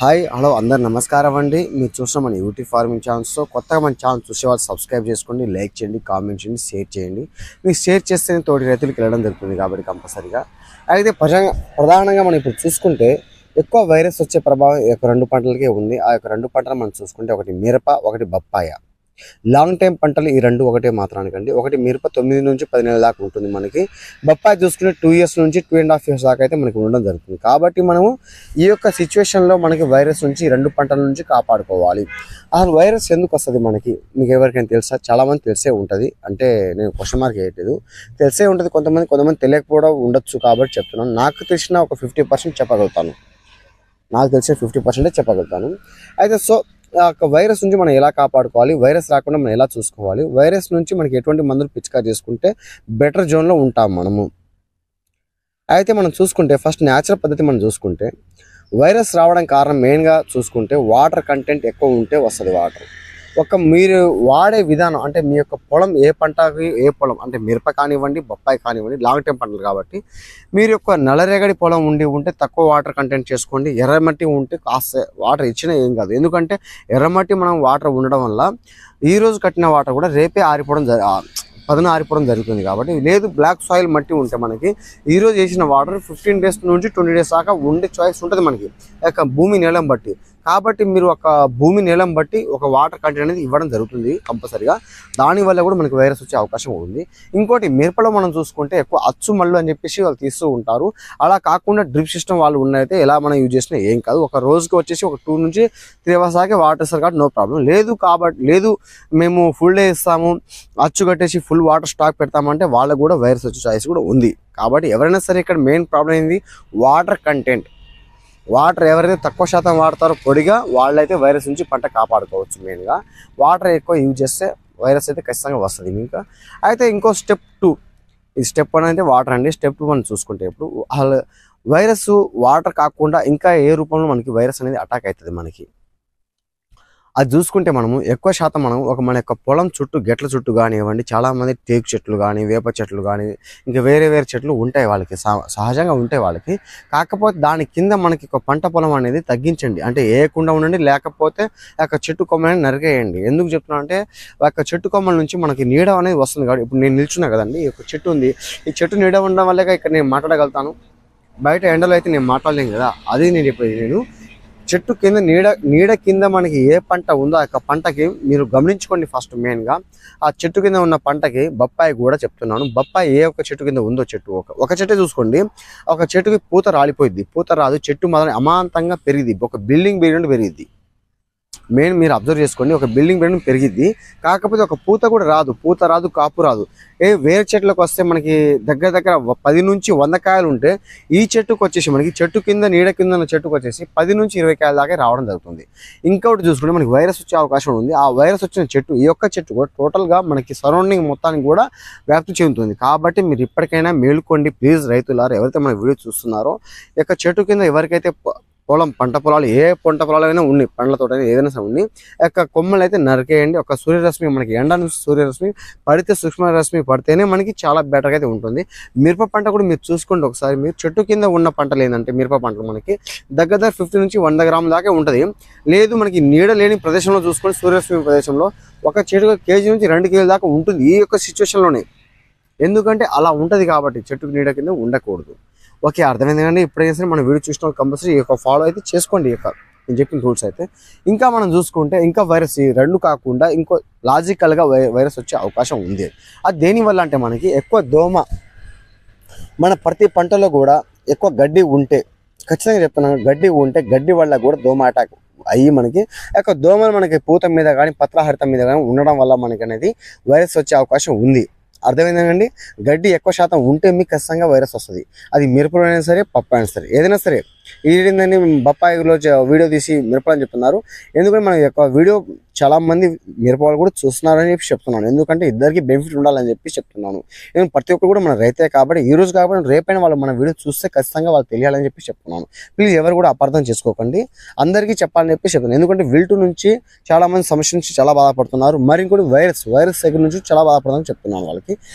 Hi hello అందరు నమస్కారం అండి. మీరు చూసిన మన యూట్యూబ్ ఫార్మింగ్ ఛానల్స్లో కొత్తగా మన ఛానల్ చూసే వాళ్ళు సబ్స్క్రైబ్ చేసుకోండి, లైక్ చేయండి, కామెంట్ చేయండి, షేర్ చేయండి. మీరు షేర్ చేస్తేనే తోటి రైతులకు వెళ్ళడం జరుగుతుంది కాబట్టి కంపల్సరీగా. అయితే ప్రధానంగా మనం ఇప్పుడు చూసుకుంటే ఎక్కువ వైరస్ వచ్చే ప్రభావం ఈ యొక్క రెండు పంటలకే ఉంది. ఆ యొక్క రెండు పంటలు మనం చూసుకుంటే ఒకటి మిరప, ఒకటి బొప్పాయ. లాంగ్ టైం పంటలు ఈ రెండు ఒకటే మాత్రానికండి. ఒకటి మిరప 9 నుంచి 10 నెలల దాకా ఉంటుంది మనకి. బొప్పాయి చూసుకుంటే 2 ఇయర్స్ నుంచి 2.5 ఇయర్స్ దాకా అయితే మనకి ఉండడం జరుగుతుంది. కాబట్టి మనము ఈ యొక్క సిచ్యువేషన్లో మనకి వైరస్ నుంచి రెండు పంటల నుంచి కాపాడుకోవాలి. అసలు వైరస్ ఎందుకు వస్తుంది మనకి, మీకు ఎవరికైనా తెలుసా? చాలామంది తెలిసే ఉంటుంది, అంటే నేను క్వశ్చన్ మార్క్ వేయట్లేదు, తెలిసే ఉంటుంది. కొంతమంది తెలియకపోవడం ఉండొచ్చు కాబట్టి చెప్తున్నాను. నాకు తెలిసిన ఒక 50% చెప్పగలుగుతాను. నాకు తెలిసిన 50% చెప్పగలుగుతాను. అయితే ఆ వైరస్ నుంచి మనం ఎలా కాపాడుకోవాలి, వైరస్ రాకుండా మనం ఎలా చూసుకోవాలి, వైరస్ నుంచి మనకి ఎటువంటి మందులు పిచికారి చేసుకుంటే బెటర్ జోన్లో ఉంటాం మనము. అయితే మనం చూసుకుంటే ఫస్ట్ న్యాచురల్ పద్ధతి మనం చూసుకుంటే వైరస్ రావడం కారణం మెయిన్గా చూసుకుంటే వాటర్ కంటెంట్ ఎక్కువ ఉంటే వస్తుంది. వాటర్ మీరు వాడే విధానం, అంటే మీ యొక్క పొలం ఏ పంటకి ఏ పొలం, అంటే మిరప కానివ్వండి, బొప్పాయి కానివ్వండి, లాంగ్ టైం పంటలు కాబట్టి మీరు యొక్క నల్లరేగడి పొలం ఉంటే తక్కువ వాటర్ కంటెంట్ చేసుకోండి. ఎర్రమట్టి ఉంటే కాస్త వాటర్ ఇచ్చినా ఏం కాదు. ఎందుకంటే ఎర్రమట్టి మనం వాటర్ ఉండడం వల్ల ఈరోజు కట్టిన వాటర్ కూడా రేపే పదున ఆరిపోవడం జరుగుతుంది. కాబట్టి లేదు బ్లాక్ సాయిల్ మట్టి ఉంటే మనకి ఈరోజు వేసిన వాటర్ 15 డేస్ నుంచి 20 డేస్ దాకా ఉండే చాయిస్ ఉంటుంది మనకి యొక్క భూమి నీളം బట్టి. కాబట్టి మీరు ఒక భూమి నీളം బట్టి ఒక వాటర్ కంటెంట్ అనేది ఇవ్వడం జరుగుతుంది కంపల్సరిగా. దానివల్ల కూడా మనకి వైరస్ వచ్చే అవకాశం ఉంది. ఇంకోటి మిరపలో మనం చూసుకుంటే ఎక్కువ అచ్చు మళ్ళు అని చెప్పేసి వాళ్ళు తీస్తూ ఉంటారు. అలా కాకుండా డ్రిప్ సిస్టమ్ వాళ్ళు ఉన్నైతే ఎలా మనం యూజ్ చేసినా ఏం కాదు. ఒక రోజుకి వచ్చేసి ఒక 2 నుంచి 3 అవర్స్ దాకా వాటర్ ఇస్తారు కాబట్టి నో ప్రాబ్లం. లేదు మేము ఫుల్ డే ఇస్తాము, అచ్చు కట్టేసి ఫుల్ వాటర్ స్టాక్ పెడతామంటే వాళ్ళకు కూడా వైరస్ వచ్చే ఛాయిస్ కూడా ఉంది. కాబట్టి ఎవరైనా సరే ఇక్కడ మెయిన్ ప్రాబ్లం ఏంది, వాటర్ కంటెంట్. వాటర్ ఎవరైతే తక్కువ శాతం వాడతారో పొడిగా వాళ్ళైతే వైరస్ నుంచి పంట కాపాడుకోవచ్చు. మెయిన్గా వాటర్ ఎక్కువ యూజ్ చేస్తే వైరస్ అయితే ఖచ్చితంగా వస్తుంది. ఇంకా అయితే ఇంకో స్టెప్ 2, ఈ స్టెప్ 1 అయితే వాటర్ అండి. స్టెప్ 2 మనం చూసుకుంటే ఇప్పుడు వైరస్ వాటర్ కాకుండా ఇంకా ఏ రూపంలో మనకి వైరస్ అనేది అటాక్ అవుతుంది మనకి, అది చూసుకుంటే మనము ఎక్కువ శాతం మన యొక్క పొలం చుట్టూ గెట్ల చుట్టూ కానివ్వండి, చాలామంది టేకు చెట్లు కానీ, వేప చెట్లు కానీ, ఇంకా వేరే చెట్లు ఉంటాయి వాళ్ళకి, సహజంగా ఉంటాయి వాళ్ళకి. కాకపోతే దాని కింద మనకి ఒక పంట పొలం అనేది తగ్గించండి, అంటే వేయకుండా ఉండండి. లేకపోతే ఆ యొక్క చెట్టు కొమ్మని నరికేయండి. ఎందుకు చెప్తున్నా అంటే ఆ యొక్క చెట్టు కొమ్మల నుంచి మనకి నీడ అనేది వస్తుంది. కాబట్టి ఇప్పుడు నేను నిల్చున్నా కదండి, ఈ యొక్క చెట్టు ఉంది, ఈ చెట్టు నీడ ఉండడం వల్లే ఇక్కడ నేను మాట్లాడగలుగుతాను. బయట ఎండలో అయితే నేను మాట్లాడలేను కదా. అది నేను చెప్పేది. చెట్టు కింద నీడ కింద మనకి ఏ పంట ఉందో ఆ యొక్క పంటకి మీరు గమనించుకోండి. ఫస్ట్ మెయిన్గా ఆ చెట్టు కింద ఉన్న పంటకి బొప్పాయి కూడా చెప్తున్నాను. బొప్పాయి ఏ ఒక్క చెట్టు కింద ఉందో ఒక చెట్టే చూసుకోండి. ఒక చెట్టుకి పూత రాలిపోయింది, పూత రాదు, చెట్టు మాత్రం అమాంతంగా పెరిగింది, ఒక బిల్డింగ్ పెరిగింది. మెయిన్ మీరు అబ్జర్వ్ చేసుకోండి, ఒక బిల్డింగ్ పెరిగిద్ది. కాకపోతే ఒక పూత కూడా రాదు, కాపు రాదు. వేరే చెట్లకు వస్తే మనకి దగ్గర 10 నుంచి 100 కాయలు ఉంటే ఈ చెట్టుకు వచ్చేసి మనకి చెట్టు కింద నీడ కింద ఉన్న చెట్టుకు వచ్చేసి 10 నుంచి 20 కాయల దాకా రావడం జరుగుతుంది. ఇంకొకటి చూసుకుంటే మనకి వైరస్ వచ్చే అవకాశం ఉంది. ఆ వైరస్ వచ్చిన చెట్టు, ఈ యొక్క చెట్టు కూడా టోటల్గా మనకి సరౌండింగ్ మొత్తానికి కూడా వ్యాప్తి చెందుతుంది. కాబట్టి మీరు ఇప్పటికైనా మేలుకోండి ప్లీజ్ రైతులారు, ఎవరైతే మన వీడియో చూస్తున్నారో. ఈ యొక్క చెట్టు కింద ఎవరికైతే పంట పొలాలు, ఏ పంట పొలాలు అయినా ఉన్నాయి, పండ్ల తోట ఏదైనా సరే ఉన్నాయి, యొక్క కొమ్మలు అయితే నరికేయండి. ఒక సూర్యరశ్మి, మనకి ఎండ నుంచి సూర్యరశ్మి పడితే, సూక్ష్మరశ్మి పడితేనే మనకి చాలా బెటర్గా అయితే ఉంటుంది. మిరప పంట కూడా మీరు చూసుకోండి ఒకసారి. మీరు చెట్టు కింద ఉన్న పంటలు ఏంటంటే మిరప పంటలు మనకి దగ్గర 50 నుంచి 100 గ్రాముల దాకా ఉంటుంది. లేదు మనకి నీడ లేని ప్రదేశంలో చూసుకొని, సూర్యరశ్మి ప్రదేశంలో ఒక చెట్టు కేజీ నుంచి 2 కేజీల దాకా ఉంటుంది ఈ యొక్క సిచ్యువేషన్లోనే. ఎందుకంటే అలా ఉంటుంది కాబట్టి చెట్టుకు నీడ కింద ఉండకూడదు. ఓకే, అర్థమైంది కానీ ఇప్పుడైనా సరే మన వీడియో చూసిన కంపల్సరీ ఈ యొక్క ఫాలో అయితే చేసుకోండి నేను చెప్పిన రూల్స్ అయితే. ఇంకా మనం చూసుకుంటే ఇంకా వైరస్ ఈ రెండు కాకుండా ఇంకో లాజికల్గా వైరస్ వచ్చే అవకాశం ఉంది. అది దేనివల్ల అంటే మనకి ఎక్కువ దోమ, మన ప్రతి పంటలో కూడా ఎక్కువ గడ్డి ఉంటే, ఖచ్చితంగా చెప్తున్నాను, గడ్డి ఉంటే గడ్డి వల్ల కూడా దోమ అటాక్ అయ్యి మనకి యొక్క దోమలు మనకి పూత మీద కానీ పత్రహరితం మీద కానీ ఉండడం వల్ల మనకి అనేది వైరస్ వచ్చే అవకాశం ఉంది. అర్థమైందండి. గడ్డి ఎక్కువ శాతం ఉంటే మీకు ఖచ్చితంగా వైరస్ వస్తుంది. అది మిరపలు అయినా సరే, పప్పు అయినా సరే, ఏదైనా సరే. ఏంటంటే బొప్పాయిలో వీడియో తీసి మిరపలని చెప్తున్నారు. ఎందుకంటే మన యొక్క వీడియో చాలా మంది మిరప వాళ్ళు కూడా చూస్తున్నారని చెప్పి చెప్తున్నాను. ఎందుకంటే ఇద్దరికి బెనిఫిట్ ఉండాలని చెప్పి చెప్తున్నాను. నేను ప్రతి ఒక్కరు కూడా మన రైతే కాబట్టి ఈ రోజు కాబట్టి రేపైన వాళ్ళు మన వీడియో చూస్తే ఖచ్చితంగా వాళ్ళు తెలియాలని చెప్పి చెప్తున్నాను. ప్లీజ్ ఎవరు కూడా అపార్థం చేసుకోకండి, అందరికీ చెప్పాలని చెప్పి చెప్తున్నాను. ఎందుకంటే విల్టు నుంచి చాలా మంది సమస్య నుంచి చాలా బాధపడుతున్నారు. మరి ఇంకోటి వైరస్ దగ్గర నుంచి చాలా బాధపడుతుందని చెప్తున్నాను వాళ్ళకి.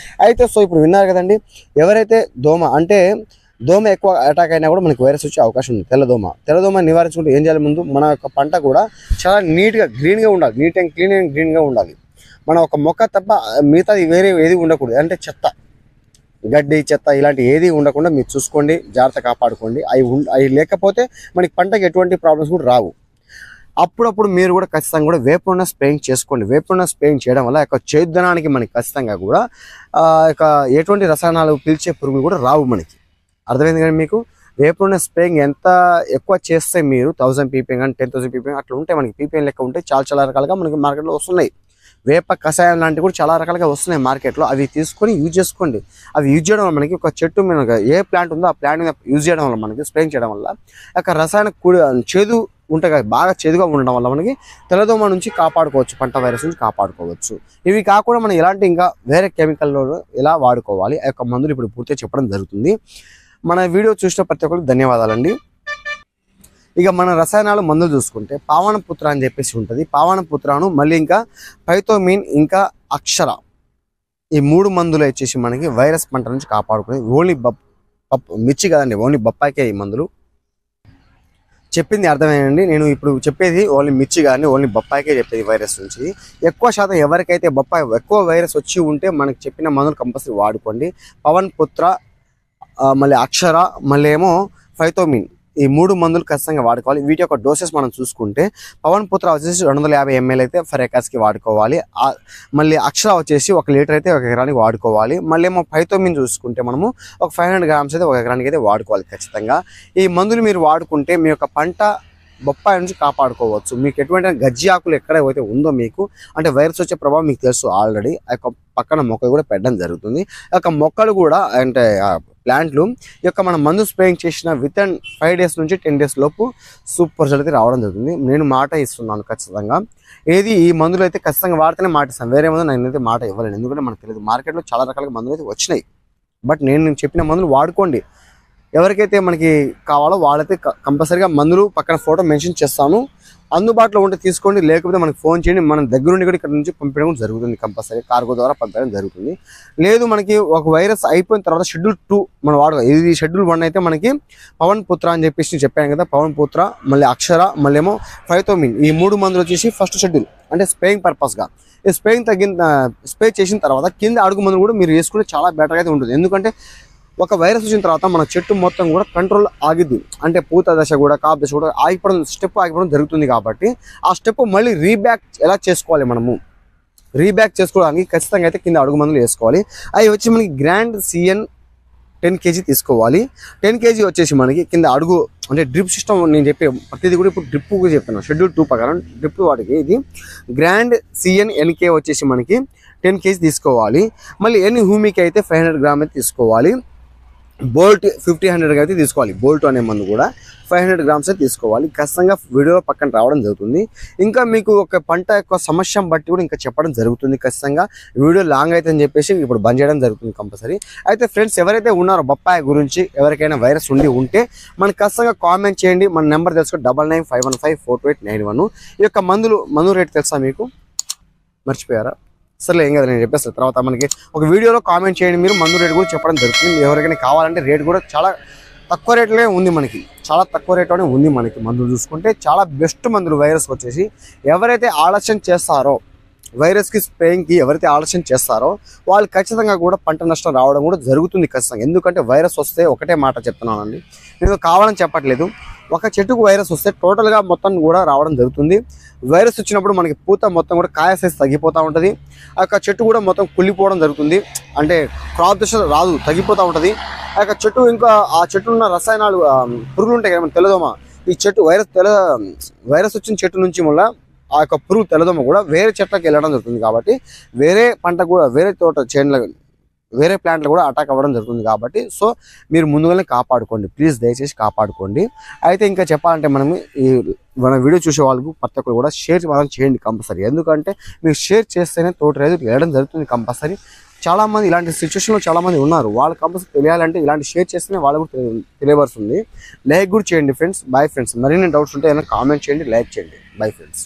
అయితే ఇప్పుడు విన్నారు కదండి, ఎవరైతే దోమ అంటే దోమ ఎక్కువ అటాక్ అయినా కూడా మనకి వైరస్ వచ్చే అవకాశం ఉంది. తెల్లదోమ నివారించుకుంటే ఏం చేయాలి? ముందు మన యొక్క పంట కూడా చాలా నీట్గా గ్రీన్గా ఉండాలి. నీట్ అండ్ క్లీన్ అండ్ గ్రీన్గా ఉండాలి. మన ఒక మొక్క తప్ప మిగతాది వేరే ఏది ఉండకూడదు. అంటే గడ్డి చెత్త ఇలాంటి ఏది ఉండకుండా మీరు చూసుకోండి, జాగ్రత్త కాపాడుకోండి. అవి లేకపోతే మనకి పంటకి ఎటువంటి ప్రాబ్లమ్స్ కూడా రావు. అప్పుడప్పుడు మీరు కూడా ఖచ్చితంగా కూడా వేపనూనె స్ప్రేయింగ్ చేసుకోండి. వేపనూనె స్ప్రేయింగ్ చేయడం వల్ల యొక్క చేదుదనానికి మనకి ఖచ్చితంగా కూడా ఎటువంటి రసాయనాలు పీల్చే పురుగులు కూడా రావు మనకి. అర్థమైంది కానీ మీకు వేపనూనె స్ప్రేయింగ్ ఎంత ఎక్కువ చేస్తే మీరు 1000 ppm కానీ 10,000 ppm అట్లా ఉంటే మనకి ppm లెక్క ఉంటే చాలా రకాలుగా మనకి మార్కెట్లో వస్తున్నాయి. వేప కషాయం లాంటివి కూడా చాలా రకాలుగా వస్తున్నాయి మార్కెట్లో. అవి తీసుకొని యూజ్ చేసుకోండి. అవి యూజ్ చేయడం వల్ల మనకి ఒక చెట్టు మీద ఏ ప్లాంట్ ఉందో ఆ ప్లాంట్ మీద యూజ్ చేయడం వల్ల మనకి స్ప్రేయింగ్ చేయడం వల్ల యొక్క రసాయన చేదు ఉంటాయి కదా, బాగా చేదుగా ఉండడం వల్ల మనకి తెల్లదోమ నుంచి కాపాడుకోవచ్చు, పంట వైరస్ నుంచి కాపాడుకోవచ్చు. ఇవి కాకుండా మనం ఎలాంటి ఇంకా వేరే కెమికల్లో ఎలా వాడుకోవాలి ఆ యొక్క మందులు ఇప్పుడు పూర్తిగా చెప్పడం జరుగుతుంది. మన వీడియో చూసిన ప్రతి ఒక్కరికి ధన్యవాదాలండి. ఇక మన రసాయనాలు మందులు చూసుకుంటే పావనపుత్ర అని చెప్పేసి ఉంటుంది. పావనపుత్రను మళ్ళీ ఇంకా పైథోమిన్ ఇంకా అక్షర ఈ 3 మందులు వచ్చేసి మనకి వైరస్ పంట నుంచి కాపాడుకునేది. ఓన్లీ మిర్చి కదండి, ఓన్లీ బొప్పాయికే ఈ మందులు. చెప్పింది అర్థమేనండి. నేను ఇప్పుడు చెప్పేది ఓన్లీ మిర్చి కానీ ఓన్లీ బొప్పాయికే చెప్పేది వైరస్ నుంచి. ఎక్కువ శాతం ఎవరికైతే బొప్పాయి ఎక్కువ వైరస్ వచ్చి ఉంటే మనకి చెప్పిన మందులు కంపల్సరీ వాడుకోండి. పవన్పుత్ర మళ్ళీ అక్షర మళ్ళీ ఏమో పైథోమిన్ ఈ 3 మందులు ఖచ్చితంగా వాడుకోవాలి. వీటి యొక్క డోసెస్ మనం చూసుకుంటే పవన్పుత్ర వచ్చేసి 250 ml అయితే ఫర్ ఎకర్స్కి వాడుకోవాలి. మళ్ళీ అక్షర వచ్చేసి 1 లీటర్ అయితే 1 ఎకరానికి వాడుకోవాలి. మళ్ళీ ఏమో పైథోమిన్ చూసుకుంటే మనము ఒక 500 grams అయితే 1 ఎకరానికి అయితే వాడుకోవాలి ఖచ్చితంగా. ఈ మందులు మీరు వాడుకుంటే మీ యొక్క పంట బొప్పాయి నుంచి కాపాడుకోవచ్చు. మీకు ఎటువంటి గజ్జి ఆకులు ఎక్కడైతే ఉందో మీకు అంటే వైరస్ వచ్చే ప్రభావం మీకు తెలుసు ఆల్రెడీ. ఆ యొక్క పక్కన మొక్కలు కూడా పెట్టడం జరుగుతుంది. ఆ యొక్క మొక్కలు కూడా అంటే ప్లాంట్లు ఈ యొక్క మనం మందు స్ప్రేయింగ్ చేసిన వితిన్ 5 days నుంచి 10 days లోపు సూపర్ రిజల్ట్ అయితే రావడం జరుగుతుంది. నేను మాట ఇస్తున్నాను ఖచ్చితంగా. ఈ మందులు అయితే ఖచ్చితంగా వాడితేనే మాట ఇస్తాను. వేరే మందులు నేనైతే మాట ఇవ్వలేను. ఎందుకంటే మనకు తెలియదు, మార్కెట్లో చాలా రకాల మందులు అయితే వచ్చినాయి. బట్ నేను చెప్పిన మందులు వాడుకోండి. ఎవరికైతే మనకి కావాలో వాళ్ళైతే కంపల్సరీగా మందులు పక్కన ఫోటో మెన్షన్ చేస్తాను. అందుబాటులో ఉంటే తీసుకోండి, లేకపోతే మనకి ఫోన్ చేయండి. మన దగ్గరుండి కూడా ఇక్కడ నుంచి పంపించడం జరుగుతుంది. కంపల్సరీ కార్గో ద్వారా పంపించడం జరుగుతుంది. లేదు మనకి ఒక వైరస్ అయిపోయిన తర్వాత షెడ్యూల్ 2 మనం వాడుకోవాలి. ఇది షెడ్యూల్ 1 అయితే మనకి పవన్పుత్ర అని చెప్పేసి చెప్పాను కదా, పవన్పుత్ర మళ్ళీ అక్షర మళ్ళీ ఏమో పైథోమిన్ ఈ 3 మందులు వచ్చేసి ఫస్ట్ షెడ్యూల్ అంటే స్ప్రేయింగ్ పర్పస్గా. ఈ స్ప్రే చేసిన తర్వాత కింద అడుగు మందులు కూడా మీరు వేసుకుంటే చాలా బెటర్గా అయితే ఉంటుంది. ఎందుకంటే ఒక వైరస్ వచ్చిన తర్వాత మన చెట్టు మొత్తం కూడా కంట్రోల్ ఆగిద్ది. అంటే పూత దశ కూడా కాపు దశ కూడా స్టెప్ ఆగిపోవడం జరుగుతుంది. కాబట్టి ఆ స్టెప్ మళ్ళీ రీబ్యాక్ ఎలా చేసుకోవాలి, మనము రీబ్యాక్ చేసుకోవడానికి ఖచ్చితంగా అయితే కింద అడుగు మందులు వేసుకోవాలి. అవి వచ్చి మనకి గ్రాండ్ CN 10 kg తీసుకోవాలి. 10 kg వచ్చేసి మనకి కింద అడుగు అంటే డ్రిప్ సిస్టమ్ నేను చెప్పే ప్రతిదీ కూడా ఇప్పుడు డ్రిప్ చెప్తున్నాను. షెడ్యూల్ 2 ప్రకారం డ్రిప్ వాటికి ఇది గ్రాండ్ CN NK వచ్చేసి మనకి 10 kg తీసుకోవాలి. మళ్ళీ హ్యూమిక్ అయితే 500 grams అయితే తీసుకోవాలి. బోల్ట్ 50-100 అయితే తీసుకోవాలి. బోల్ట్ అనే మందు కూడా 500 grams అయితే తీసుకోవాలి. ఖచ్చితంగా వీడియోలో పక్కన రావడం జరుగుతుంది. ఇంకా మీకు ఒక పంట యొక్క సమస్య బట్టి కూడా ఇంకా చెప్పడం జరుగుతుంది. ఖచ్చితంగా వీడియో లాంగ్ అయితే అని చెప్పేసి ఇప్పుడు బంద్ చేయడం జరుగుతుంది కంపల్సరీ. అయితే ఫ్రెండ్స్ ఎవరైతే ఉన్నారో బొప్పాయి గురించి ఎవరికైనా వైరస్ ఉంటే మనకు ఖచ్చితంగా కామెంట్ చేయండి. మన నెంబర్ తెలుసుకో 9955154891. ఈ యొక్క మందు రేట్ తెలుసా మీకు? మర్చిపోయారా? సరే ఏం కదా, నేను చెప్పేస్తాను తర్వాత. మనకి ఒక వీడియోలో కామెంట్ చేయండి. మీరు మందు రేట్ కూడా చెప్పడం జరుగుతుంది. ఎవరికైనా కావాలంటే రేట్ కూడా చాలా తక్కువ రేట్లోనే ఉంది. మనకి చాలా తక్కువ రేట్లోనే ఉంది. మనకి మందులు చూసుకుంటే చాలా బెస్ట్ మందులు వైరస్ వచ్చేసి. ఎవరైతే ఆలస్యం చేస్తారో వైరస్కి స్ప్రేయింగ్కి ఎవరైతే ఆలస్యం చేస్తారో వాళ్ళు ఖచ్చితంగా కూడా పంట నష్టం రావడం కూడా జరుగుతుంది ఖచ్చితంగా. ఎందుకంటే వైరస్ వస్తే ఒకటే మాట చెప్తున్నానండి, నేను కావాలని చెప్పట్లేదు. ఒక చెట్టుకు వైరస్ వస్తే టోటల్గా మొత్తం కూడా రావడం జరుగుతుంది. వైరస్ వచ్చినప్పుడు మనకి పూత మొత్తం కూడా కాయ సైజ్ తగ్గిపోతూ ఉంటుంది. ఆ యొక్క చెట్టు కూడా మొత్తం కుళ్ళిపోవడం జరుగుతుంది. అంటే క్రాప్ దశ రాదు, తగ్గిపోతూ ఉంటుంది. ఆ యొక్క చెట్టు ఇంకా ఆ చెట్టు ఉన్న రసాయనాలు పురుగులు ఉంటాయి కదా, తెల్లదోమ ఈ చెట్టు వైరస్ వచ్చిన చెట్టు నుంచి వల్ల ఆ యొక్క పురుగు తెల్లదోమ కూడా వేరే చెట్లకి వెళ్ళడం జరుగుతుంది. కాబట్టి వేరే పంట కూడా వేరే తోట చేనుల వేరే ప్లాంట్లు కూడా అటాక్ అవ్వడం జరుగుతుంది. కాబట్టి సో మీరు ముందుగానే కాపాడుకోండి ప్లీజ్, దయచేసి కాపాడుకోండి. అయితే ఇంకా చెప్పాలంటే మన వీడియో చూసే వాళ్ళకు ప్రతి ఒక్కరు కూడా షేర్ మాత్రం చేయండి కంపల్సరీ. ఎందుకంటే మీరు షేర్ చేస్తేనే తోటి రైతులు వెళ్ళడం జరుగుతుంది కంపల్సరీ. చాలామంది ఇలాంటి సిచ్యువేషన్లో చాలామంది ఉన్నారు. వాళ్ళు కంపల్సరీ తెలియాలంటే ఇలాంటి షేర్ చేస్తేనే వాళ్ళకు తెలియవలసింది. లైక్ కూడా చేయండి ఫ్రెండ్స్. Bye friends. మరిన్ని డౌట్స్ ఉంటే ఏదైనా కామెంట్ చేయండి, లైక్ చేయండి. Bye friends.